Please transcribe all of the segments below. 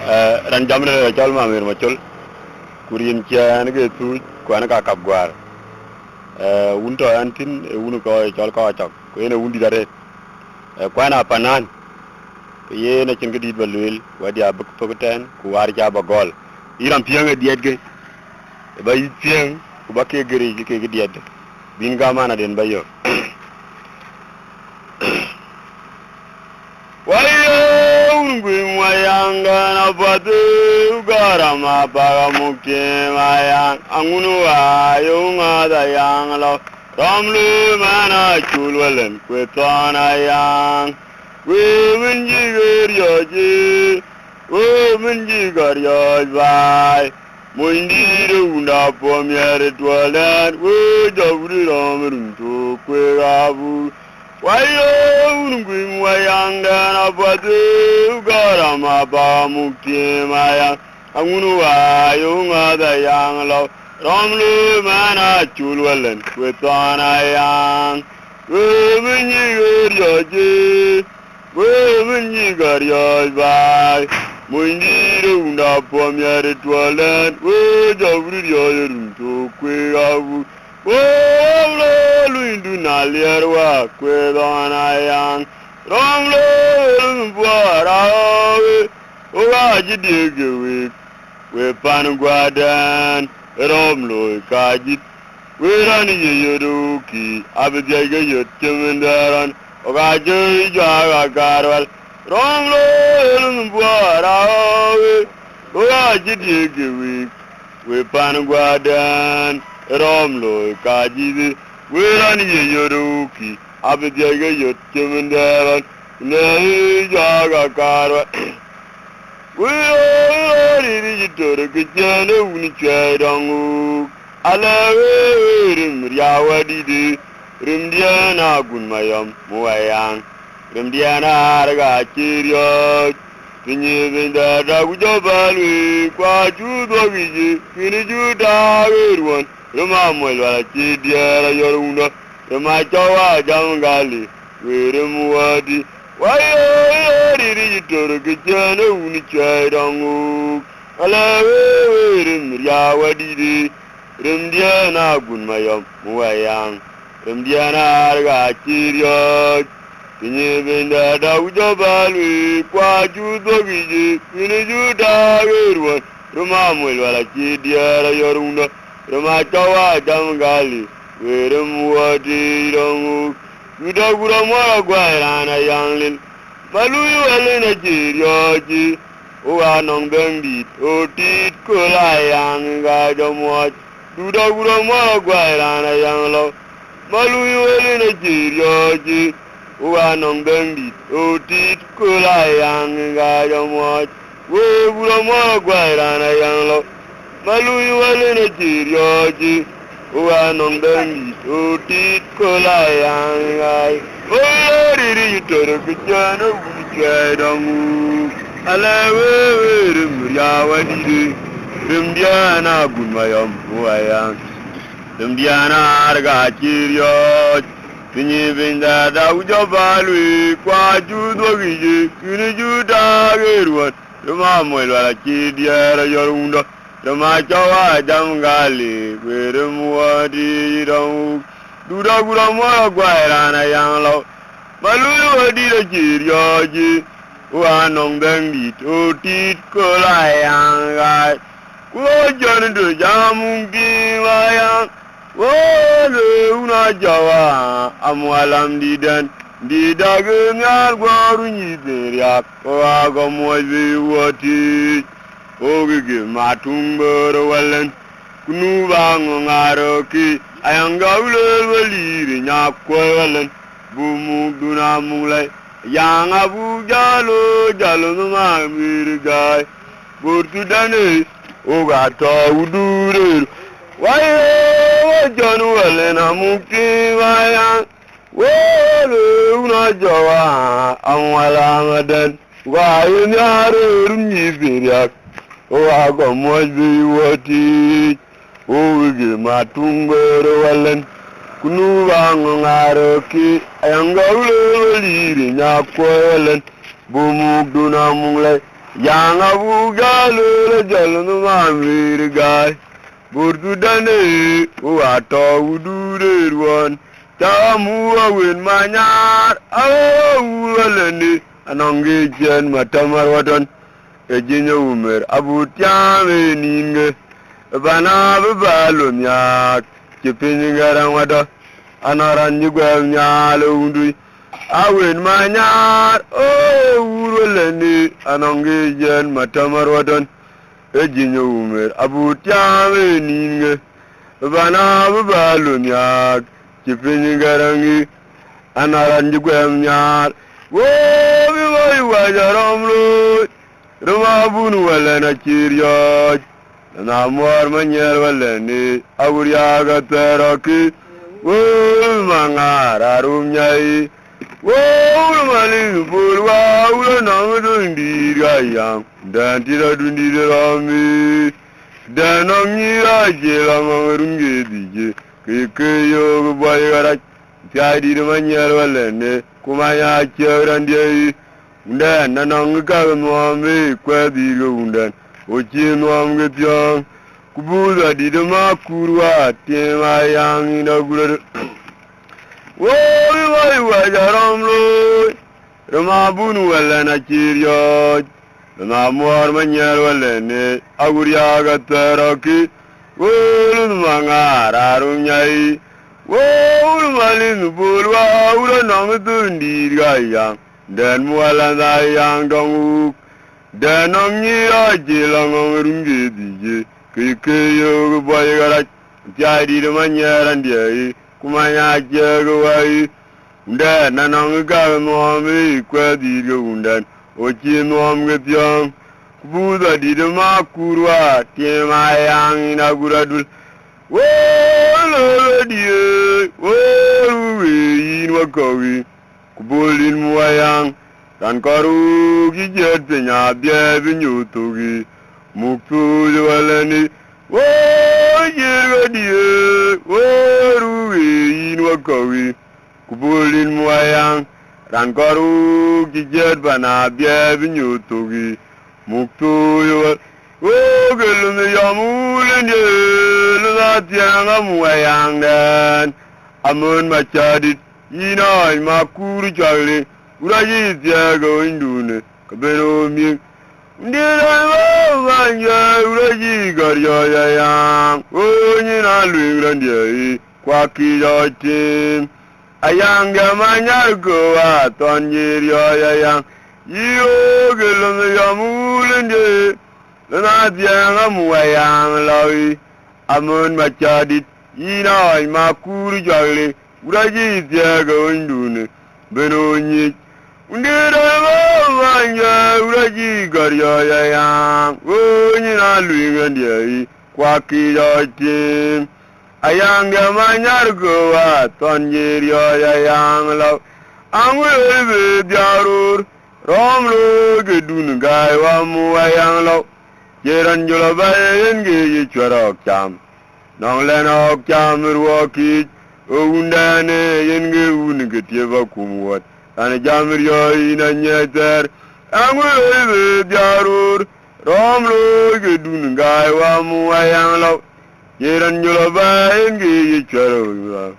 ran jamne chol ma mir ma chol kurin cha ne ge tu kwa na ka kap gwar un to antin un ko chol ko chok ko ene un di dare kwa na panan ye na cin gidi balwel wadi abuk pokten ku war ja ba gol iram piang diet ge ba yi piang ku ba ke gari ke diet bin ga mana den bayo wayo ngwe mayanga na patu garama para mukti mayang angunu ayo ngada yang lo ramlu mana chulwalen kwetana yang we minji garyoji we minji garyoji bai mundi runda pomyere toilet we jabri ramrun to kwegabu wayo ngwe mayanga na patu garama para mukti mayang angunu ayo ngada yang lo ramlu mana chulwalen kwetana yang we minji garyoji when you got your by, when you don't pomyere toilet, we don't read your room to queer out. Oh, Lord, do not let work with on a young. Wrong, Lord, for our oh, I dig away. We Panaguadan, Romlo, Kajit, we run your dookie, Abigail, your Timandaran. Ogaji jaga garwal romlo mbwarawe ogaji digewi we pangwadan romlo kaji we rani yeyoruki abdiyaga yottemendaran ne jaga garwal we ori jitoro kjane uni chaidangu alawe rimriawadide Rimdiana gunmayam muayang Rimdiana raga chiriot Pinyi binda dagujo balwi Kwa chudo giji Kini juda wirwan Rima mwelwala chidiara yorunda Rima chawa jamgali Wirim wadi Wayo riri jitoro kichane uni chaidangu Alawe wirim riawadidi Rimdiana gunmayam muayang Rimdiana raga chiriot Pinyi binda dagujo balwi Kwa chudo giji Kini juda wirwan Rima mwelwala chidiara yorunda Rima chawa jamgali Wirim wadi dongu Yuda gura mora gwairana yanglil Maluyu alina chirioti Uwa nong bengdit Otit kula yang gada mwat Yuda gura mora gwairana yanglo Maluyu alina chirioti Uwa nong bengdit Otit kula yang gada mwat We gura mora gwairana yanglo Maluyu alina chirioti Uwa nong bengdit Otit kula yang gada Oh, riri yitoro kujana wujadamu Alawe rimriawadide Rimdiana gunmayam muayang Rimdiana arga chiriot Pinyi binda daujo balwi Kwa judo gije Kini juda gerwan Rima mwelwala chidiara yorunda Rima chawa jamgali Wirim wadi rau Duda gura mora gwairana yanglo Maluyu wadira chirioji Uwa nong bengdit Otit kola yangai Kuwa janido jamungi mayang Wale una jawa Amwalam didan Didage nyar gwaru nyidiriak Uwa gomwazi wati Ogige matungboro walen Kunubango ngaroki Ayanga ule waliri nyakwelen Bumu duna mulai Yang abu jalo jalo nunga mirigai Burtu dane Oga to udure Wayo wajanu walena mukti wayang Wale una jawa Amwala madan Wayo nyare runyi biriak Oga gomwazi wati Ogige matungboro walen Kunubango ngaroki Ayanga ule waliri nyakwelen Bumuk duna munglai yang abu galu jalnu mamir gai burdu dane wato udure ruan tamu awin manyar awalani anongi jen matamar wadon ejinyo umer abu tiame ninge bana balu nyak kipin garang wado anaran nyugwel nyalo undui awin manyar uruleni anongi jen matamar wadon ejinyo umer abu tiame ninge bana balu nyak kipin garang anaran nyugwel nyar wo bi boy wajaromlo ruma bunu wala na kiryo na muar manyel wala ni awuriya ga teraki wo mangara rumnyai wo mali bulwa ulo na mudundi gayam dan tira dundi rami dan ongira jela mangurunge dije keyo boy gara tiadi manyel wala ne kuma ya kirandie undan nanang ka nuame kwadi undan ochi nuam getiang kubuda di dema kurwa tema yang inagura wo wai wajaram lo rama bunu wala na kiryo na muar manyar wala ne aguriya ga taraki wo mangara rumnyai wo malin bulwa ura nang tundi gayang dan muala yang dong dan ongi ajilang ngurungi dije keyo boy gara tiadi de manyaran dia kumanya jago wai dan nanang ga moami kwadi undan ochi nom getyang kubuda di de makurwa tema yang inaguradul wo lo die wo wi wakawi kubolin muayang dan karu gijet penya bia binyutugi muktu walani wo yerga die wo ruwi wakawi kubolin muayang dan karu gijet bana bia binyutugi muktu wal wo gelun yamulin ye latiang muayang dan amun macadit ina makuru chale uraji tiago indune kabero mi ndira wanya uraji garya yang onyina lwingrandie kwa kiyotin ayang gamanyar go atonyirio yang yo gelon yamulende lana tianga muayang lawi amun macadit ina makuru chale uraji tiago indune benonyi ndira wanya uraji garya yang onyina lwingrandie kwa kiyotin ayang gamanyar go atonyirio yang law angwe diarur romlo gedun gaiwa muayang law jeran jola bayen ge chwarok cham nong lenok cham ruoki undane yenge unge tieva kumwat ane jamir yo ina nyeter angwe diarur romlo gedun gaiwa muayang law jeran jola bayen ge chwarok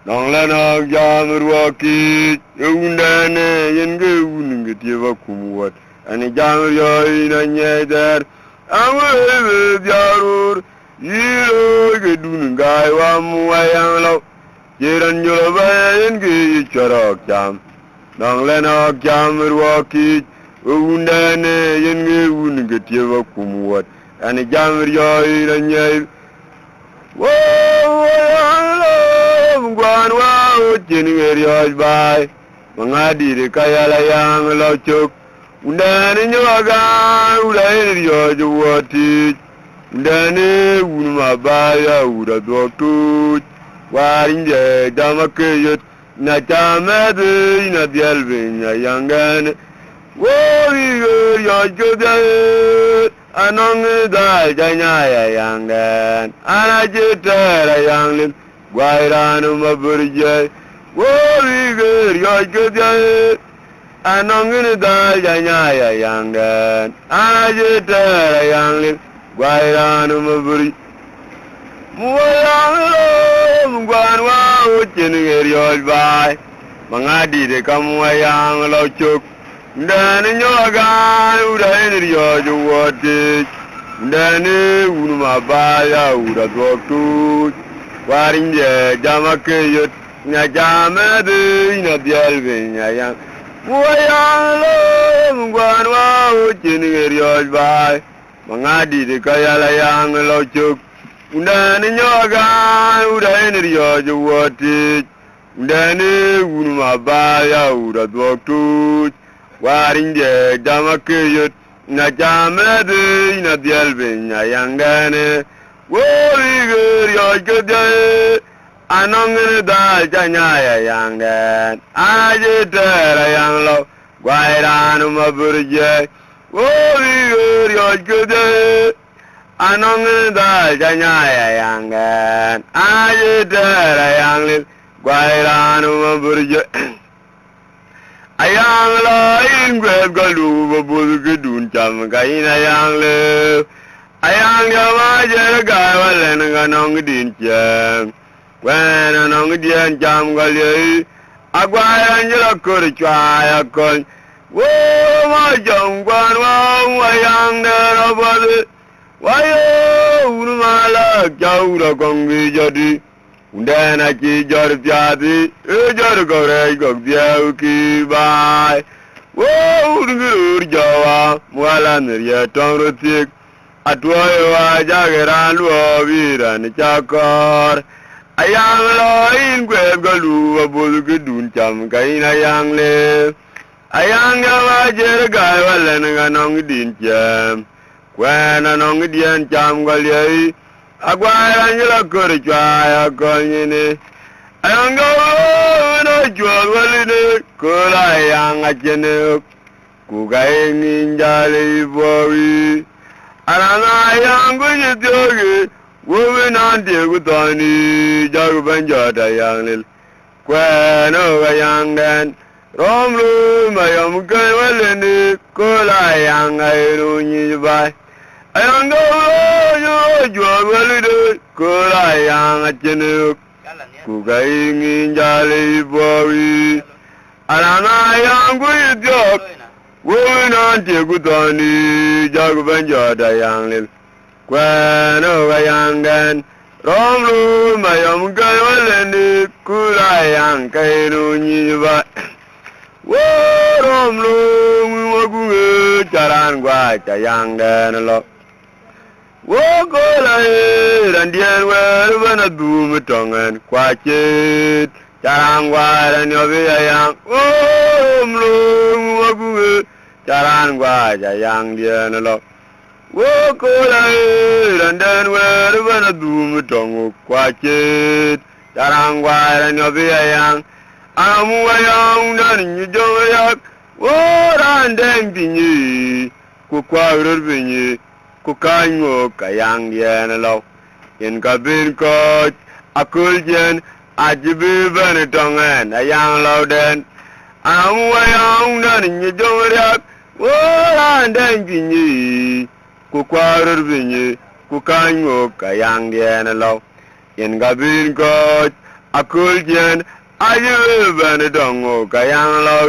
nong lenok cham ruoki undane yenge unge tieva kumwat ane jamir yo ina nyeter angwe diarur yiro gedun gaiwa muayang law jeran jola bayen ge chwarok cham nong lenok cham ruoki undane yenge unge tieva kumwat ane jamir yo ina nyeter wo gwan wa chingerio bai mangadi de kayala yang lochok undane nyoga ulaerio jwoti undane unma baya ura doktu warinje damakeyot na tamade ina dialbenya yangane wo yo jode anong da janya yangan anajitara yanglin Guairanu maburjay, wo viger yo jode anongin da janya ya yangan ajita yanglil gwairanu maburi muwayang gwan wa uchin ngeriol bai mangadi de kamwayang lo chuk ndani nyoga udain riyo juwati ndani unuma baya uradoktu warinje jamake yot nya jamade ina dialve nya yang muwayang lo gwan wa uchin ngeriol bai mangadi de kayala yang lo chuk ndani nyoga udain riyo juwati ndani unuma baya uradoktu warinje jamake yot na jamade ina dialbe nya yangane wori ger yo gede anongene da janya ya yangan aje tera yanglo gwairanu maburje wori ger yo gede anongene da janya ya yangan aje tera yanglil gwairanu maburje ayang la ingweb galu babul gedun cham kaina yang le ayang ya wajer ga walen ganong din cham wen anong dien cham galye agwayan jela kur chwa yakon wo ma jong kwan wa ayang de robal wayo urmala jaura kongi jadi undana ki jor pyadi jor gore gog diau ki bai wo urgur jawa mwala nriya tongrotik atwoy wa jagera luo viran chakor ayang lo in gweb galu abul gudun cham kaina yang le ayang ya wa jer gai walen ganong din cham kwana nong dien cham galye agwaran jela kur chwa yakonyine ayanga na jwa waline kula yang ajene kugai ninjale bowi arana yang gujitoge wowe nande gutani jagu banjata yanglil kwano yang dan romlu mayam kai waline kula yang airu nyibai ayang yo jualide kula yang acene kugai nginjale bowi alana yang gujok wona te gutani jagu banjada yang lil kwano yang gan romlu mayam kai walene kula yang kairu nyiba wo romlu wagu jaran gwa yang dan lo wokola randian wer bana dum tongan kwachet charangwa nyobe yang omlung wagu charangwa yang dian lo wokola randian wer bana dum tongu kwachet charangwa nyobe yang amu yang dan nyujo yak worandeng binyi ku kwawrur binyi ku kanyo kayang dian lo in kabin ko akul jen ajibi ban tongen ayang lo den amu ayang dan ni jomriak woran den binyi ku kwarur binyi ku kanyo kayang dian lo in kabin ko akul jen ajibi ban tongo kayang lo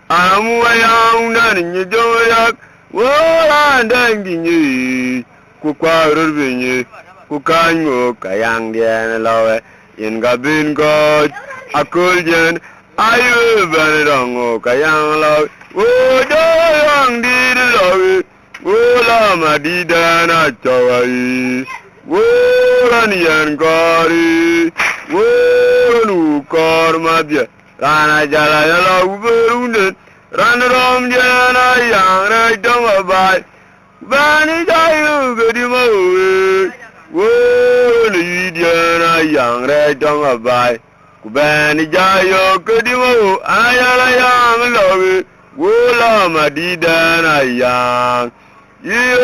amu ayang dan ni jomriak woran den binyi ku kwarur binyi ku kanyo kayang dian lo in kabin ko akul jen ayu ban dongo kayang lo wo dang di lo wo la ma di dana chawai wo ran yan kari wo nu kor ma dia rana jala lo berunde ran rom jana yang rai dong bai bani jayu gedi mau wo ni diana yang rai dong bai ku bani jayu gedi mau ayala yang lo wo la ma di dana yang yu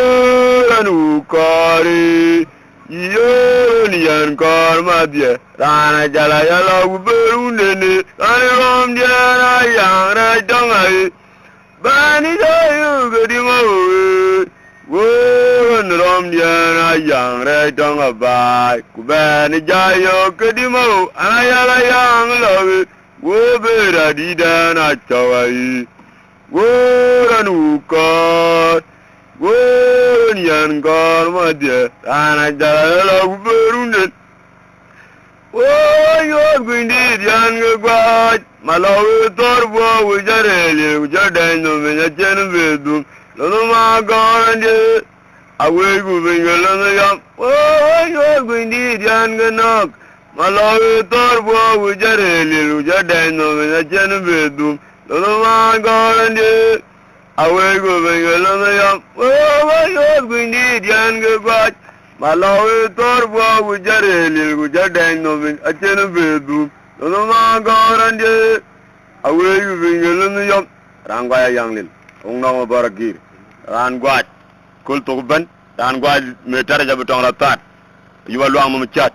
nu kari Yo ni yan kor ma dia rana jala yala uberu nene ani rom dia na yang ra dong ai bani jayu gedi ma wo ni rom dia na yang ra dong ba ku bani jayo gedi ma ana yala yang lo wo be ra di da na chawai wo ran ko wo ni yan kor ma dia rana jala yala uberu nene oh, you're going to the young God, my love, Torbo, which are really, which are done, when I can with them. Loma gone, and I will go bring a little. Oh, you're going to the young knock, my love, Torbo, which are really, which are done, when I can with them. Loma gone, and I will go bring a little. Oh, you're going to the young God. Malawi torbo wujareli wujadeng no min achenu bedu no ma gorande awe yu bingelu yom rangwa yanglil ongno barakir ran gwaj kul to ban ran gwaj me tare jabu tong ratat yu walu am chat